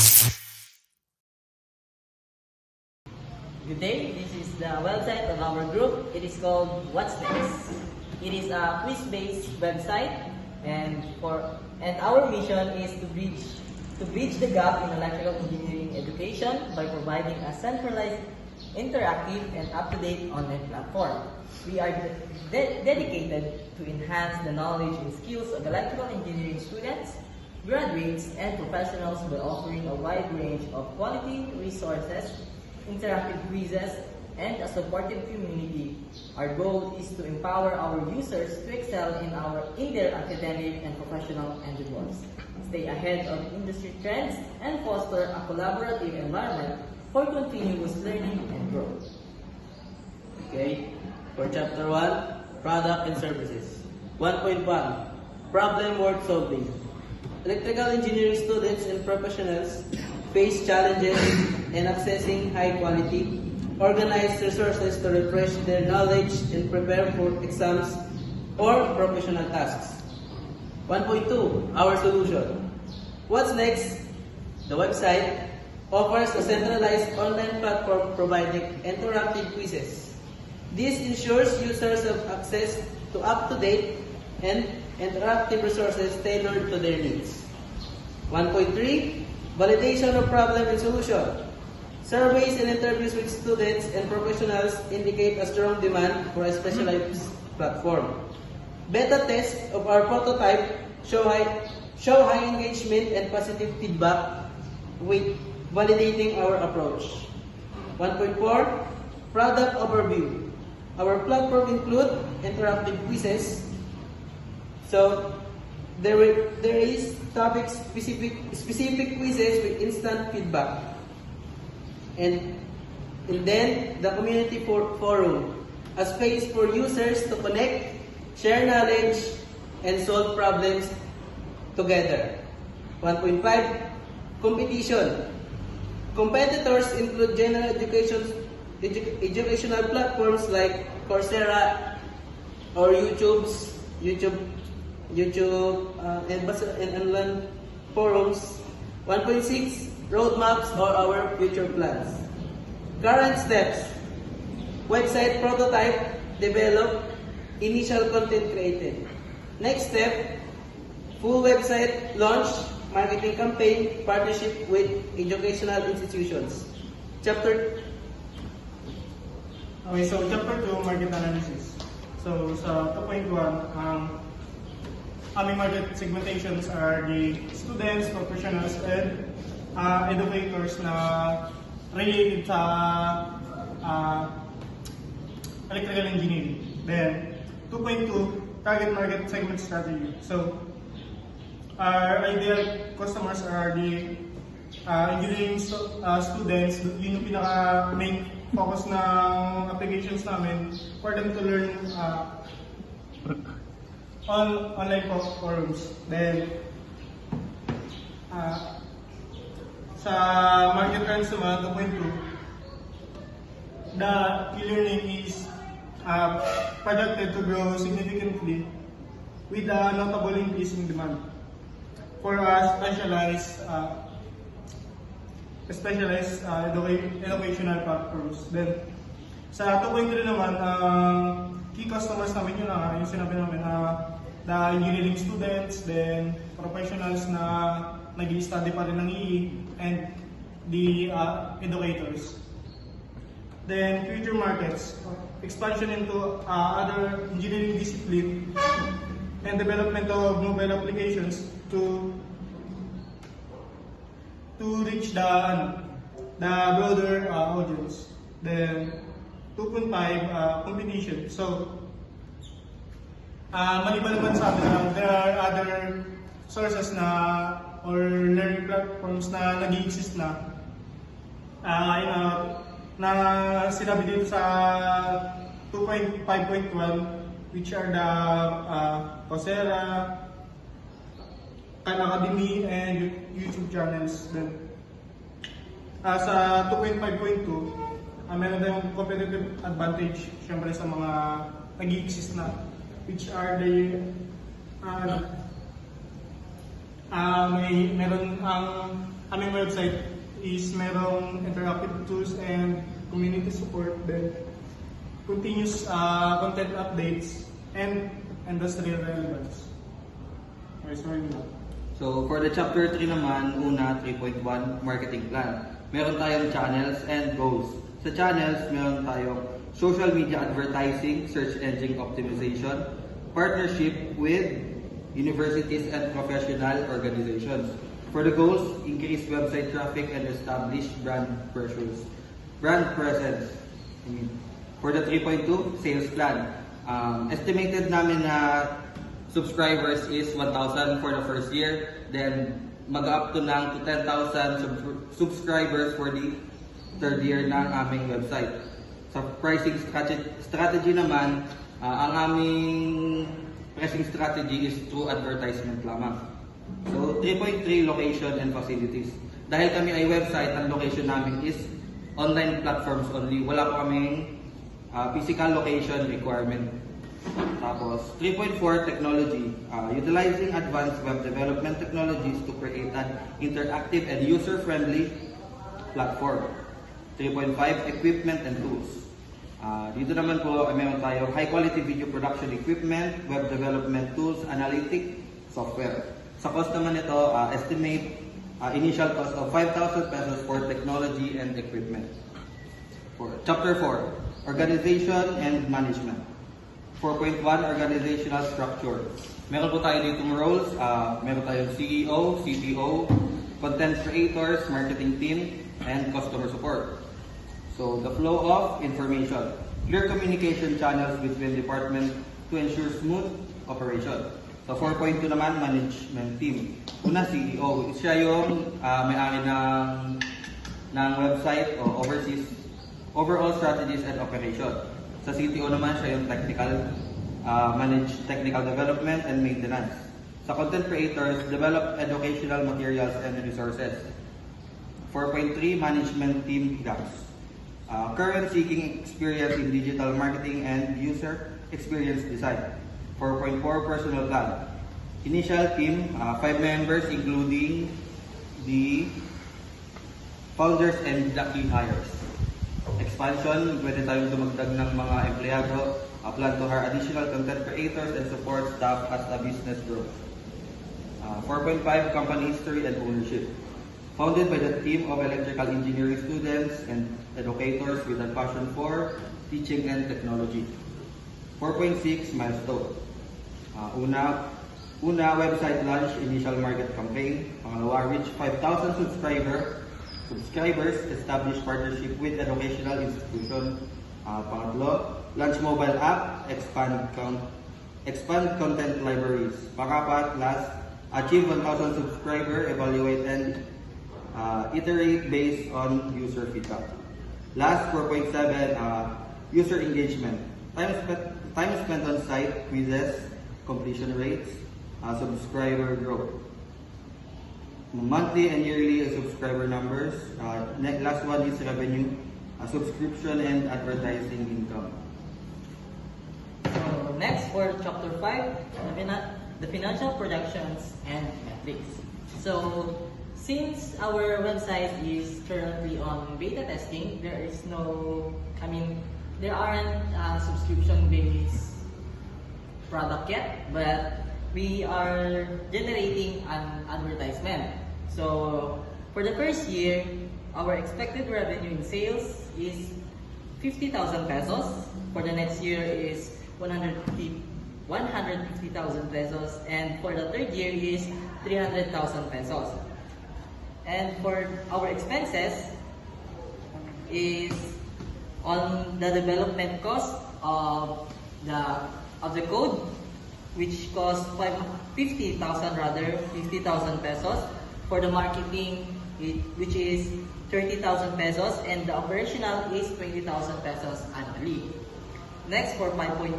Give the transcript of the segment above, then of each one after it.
Good day, this is the website of our group. It is called What's Next. It is a quiz-based website and our mission is to bridge the gap in electrical engineering education by providing a centralized, interactive, and up-to-date online platform. We are dedicated to enhance the knowledge and skills of electrical engineering students, graduates, and professionals by offering a wide range of quality resources, interactive quizzes, and a supportive community. Our goal is to empower our users to excel in their academic and professional endeavors, stay ahead of industry trends, and foster a collaborative environment for continuous learning and growth. Okay, for Chapter 1, Product and Services. 1.1, Problem Worth Solving. Electrical engineering students and professionals face challenges in accessing high-quality, organized resources to refresh their knowledge and prepare for exams or professional tasks. 1.2, Our Solution. What's Next? The website offers a centralized online platform providing interactive quizzes. This ensures users have access to up-to-date and interactive resources tailored to their needs. 1.3, Validation of Problem and Solution. Surveys and interviews with students and professionals indicate a strong demand for a specialized platform. Beta tests of our prototype show high engagement and positive feedback with validating our approach. 1.4, Product Overview. Our platform includes interactive quizzes. So there is topic specific quizzes with instant feedback. And then the community forum, a space for users to connect, share knowledge, and solve problems together. 1.5, Competition. Competitors include general educational platforms like Coursera or YouTube and online forums. 1.6, Roadmaps or our future plans. Current steps: website prototype developed, initial content created. Next step: full website launch, marketing campaign, partnership with educational institutions. Chapter Okay, so Chapter 2, Market Analysis. So sa 2.1, aming market segmentations are the students, professionals, and educators na related sa electrical engineering. Then, 2.2, Target Market Segment Strategy. So, our ideal customers are the engineering students. Yun yung pinaka-main focus ng applications namin for them to learn on online forums. Then, sa market trends naman, 2.2, the e-learning is projected to grow significantly with a notable increase in demand for specialized educational platforms. Then, sa 2.3 naman, key customers namin yun yung sinabi namin, the engineering students, then professionals na nag-i-study pa rin ng EE, and the educators. Then, future markets, expansion into other engineering discipline, and development of mobile applications to reach the broader audience. Then, 2.5, competition. So, maliban naman sa amin, there are other sources or learning platforms na nag-i-exist na. Na sinabi dito sa 2.5.1, which are the Coursera, Khan Academy, and YouTube channels. Then, sa 2.5.2, meron tayong competitive advantage syempre sa mga nag-i-exist na, which are the meron ang aming website is merong interactive tools and community support, then continuous content updates and industrial relevance. Okay, sorry na. So for the chapter 3 naman, una 3.1 marketing plan. Meron tayong channels and goals. Sa channels, meron tayong social media advertising, search engine optimization, partnership with universities and professional organizations. For the goals, increase website traffic and establish brand presence. For the 3.2, sales plan. Estimated namin na subscribers is 1,000 for the first year, then mag-up to ng 10,000 subscribers for the third year ng aming website. Sa pricing strategy naman, ang aming pricing strategy is through advertisement lamang. So 3.3, location and facilities. Dahil kami ay website, ang location namin is online platforms only. Wala pa kaming physical location requirement. Tapos, 3.4, technology. Utilizing advanced web development technologies to create an interactive and user-friendly platform. 3.5, equipment and tools. Dito naman po, meron tayo high-quality video production equipment, web development tools, analytic software. Sa cost naman ito, estimate initial cost of 5,000 pesos for technology and equipment. Chapter 4, organization and management. 4.1, organizational structure. Meron po tayo ditong roles. Meron tayong CEO, CTO, content creators, marketing team, and customer support. So, the flow of information. Clear communication channels between departments to ensure smooth operation. So, 4.2 naman, management team. Una, CEO. Siya yung may-ari ng website o oversees overall strategies and operation. Sa CTO naman, siya yung manage technical development and maintenance. Sa content creators, develop educational materials and resources. 4.3, management team gaps. Current seeking experience in digital marketing and user experience design. 4.4, personal plan. Initial team, 5 members including the founders and the key hires. Expansion, pwede tayong dumagdag ng mga empleyado, plan to hire additional content creators and support staff as a business grows. 4.5, company history and ownership. Founded by the team of electrical engineering students and educators with a passion for teaching and technology. 4.6, milestone. Una, website launch, initial market campaign. Pangalawa, reach 5,000 subscribers, establish partnership with educational institution. Pangatlo, launch mobile app, expand content libraries. Pangapat, last, achieve 1,000 subscriber, evaluate and iterate based on user feedback. Last, 4.7, user engagement. Time spent on site, quizzes, completion rates, subscriber growth. Monthly and yearly subscriber numbers. Last one is revenue, subscription and advertising income. So next for chapter 5, the financial projections and metrics. So since our website is currently on beta testing, there aren't subscription-based product yet, but we are generating an advertisement. So for the first year, our expected revenue in sales is 50,000 pesos. For the next year is 150,000 pesos, and for the third year is 300,000 pesos. And for our expenses is on the development cost of the code, which costs 50,000 pesos. For the marketing, which is 30,000 pesos, and the operational is 20,000 pesos annually. Next, for 5.3,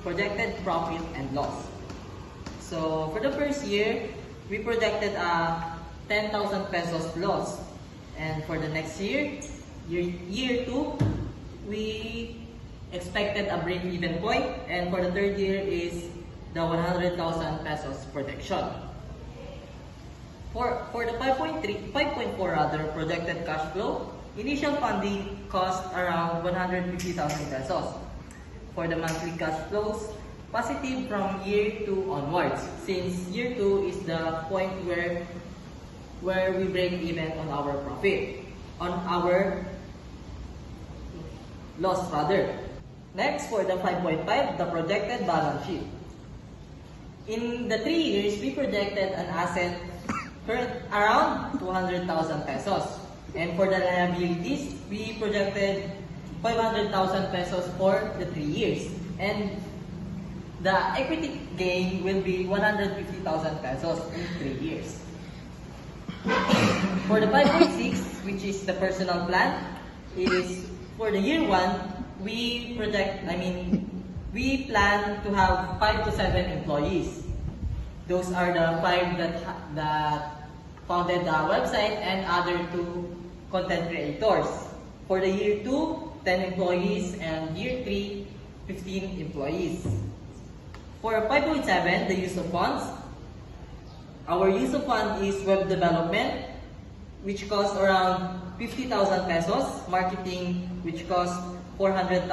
projected profit and loss. So for the first year, we projected a 10,000 pesos loss, and for the next year, year 2, we expected a break-even point, and for the third year is the 100,000 pesos projection. For the 5.4 rather projected cash flow, initial funding cost around 150,000 pesos. For the monthly cash flows, positive from year 2 onwards, since year 2 is the point where we break even on our profit, on our loss rather. Next, for the 5.5, the projected balance sheet. In the 3 years, we projected an asset around 200,000 pesos. And for the liabilities, we projected 500,000 pesos for the 3 years. And the equity gain will be 150,000 pesos in 3 years. For the 5.6, which is the personal plan, is for the year 1, we plan to have 5 to 7 employees. Those are the 5 that founded the website and other 2 content creators. For the year 2, 10 employees, and year 3, 15 employees. For 5.7, the use of funds. Our use of fund is web development, which costs around 50,000 pesos, marketing, which costs 40,000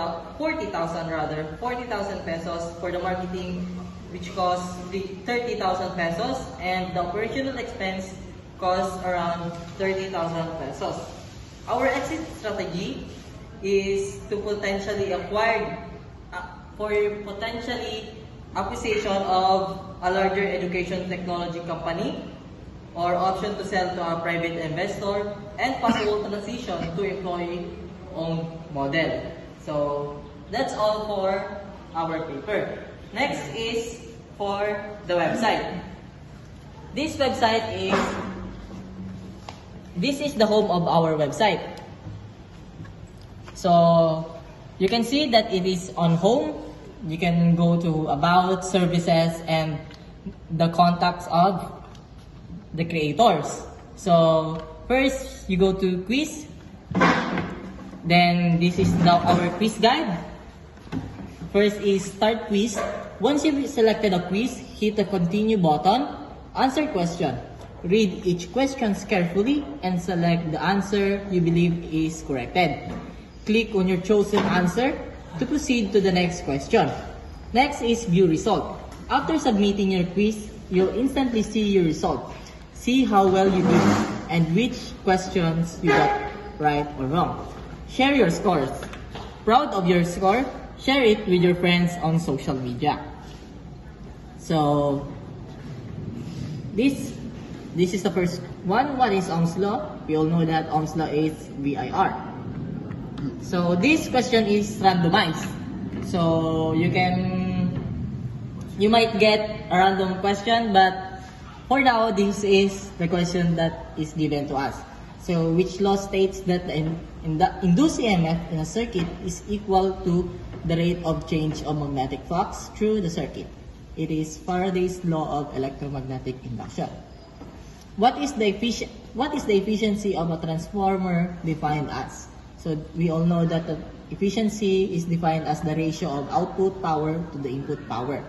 pesos for the marketing, which costs 30,000 pesos, and the operational expense costs around 30,000 pesos. Our exit strategy is to potentially acquisition of a larger education technology company, or option to sell to a private investor, and possible transition to employee-owned model. So that's all for our paper. Next is for the website. This is the home of our website. So you can see that it is on home. You can go to about, services, and the contacts of the creators. So first you go to quiz. Then this is our quiz guide. First is start quiz. Once you've selected a quiz, hit the continue button. Answer question. Read each question carefully and select the answer you believe is corrected. Click on your chosen answer to proceed to the next question. Next is view result. After submitting your quiz, you'll instantly see your result. See how well you did and which questions you got right or wrong. Share your scores. Proud of your score? Share it with your friends on social media. So this is the first one. What is Ohm's law? We all know that Ohm's law is VIR. So this question is randomized. So you might get a random question, but for now this is the question that is given to us. So which law states that the induced EMF in a circuit is equal to the rate of change of magnetic flux through the circuit? It is Faraday's law of electromagnetic induction. What is the efficiency of a transformer defined as? So we all know that the efficiency is defined as the ratio of output power to the input power.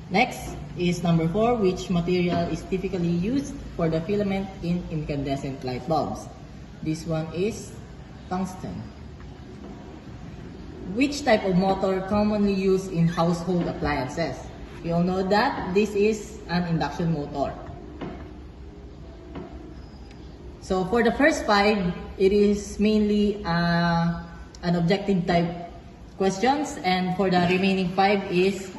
Next is number 4, which material is typically used for the filament in incandescent light bulbs? This one is tungsten. Which type of motor commonly used in household appliances? We all know that this is an induction motor. So for the first 5, it is mainly an objective type questions, and for the remaining 5 is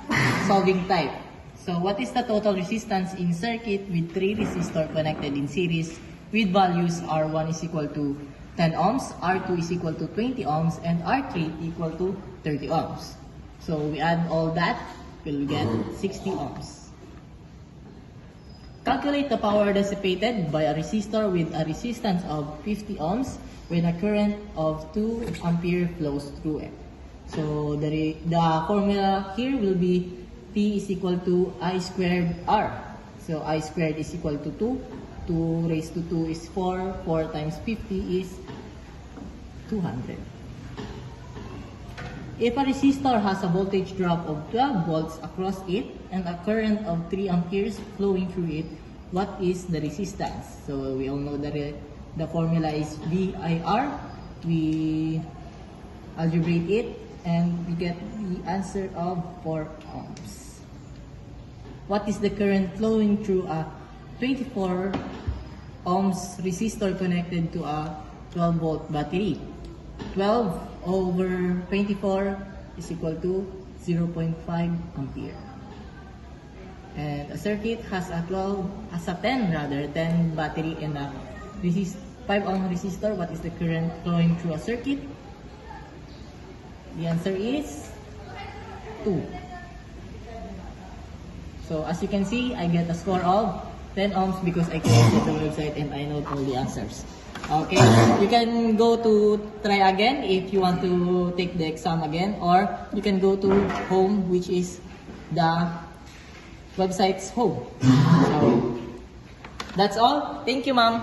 solving type. So what is the total resistance in circuit with 3 resistors connected in series with values R1 is equal to 10 ohms, R2 is equal to 20 ohms, and R3 equal to 30 ohms. So we add all that, we'll get 60 ohms. Calculate the power dissipated by a resistor with a resistance of 50 ohms when a current of 2 ampere flows through it. So the formula here will be P is equal to I squared R. So I squared is equal to 2. 2 raised to 2 is 4. 4 times 50 is 200. If a resistor has a voltage drop of 12 volts across it and a current of 3 amperes flowing through it, what is the resistance? So we all know the formula is VIR. We algebrate it and we get the answer of 4 ohms. What is the current flowing through a 24 ohms resistor connected to a 12 volt battery? 12 over 24 is equal to 0.5 ampere. And a circuit has a 10 battery and a 5 ohm resistor. What is the current flowing through a circuit? The answer is 2. So as you can see, I get a score of 10 ohms because I created the website and I know all the answers. Okay, you can go to try again if you want to take the exam again, or you can go to home, which is the website's home. So that's all. Thank you, ma'am.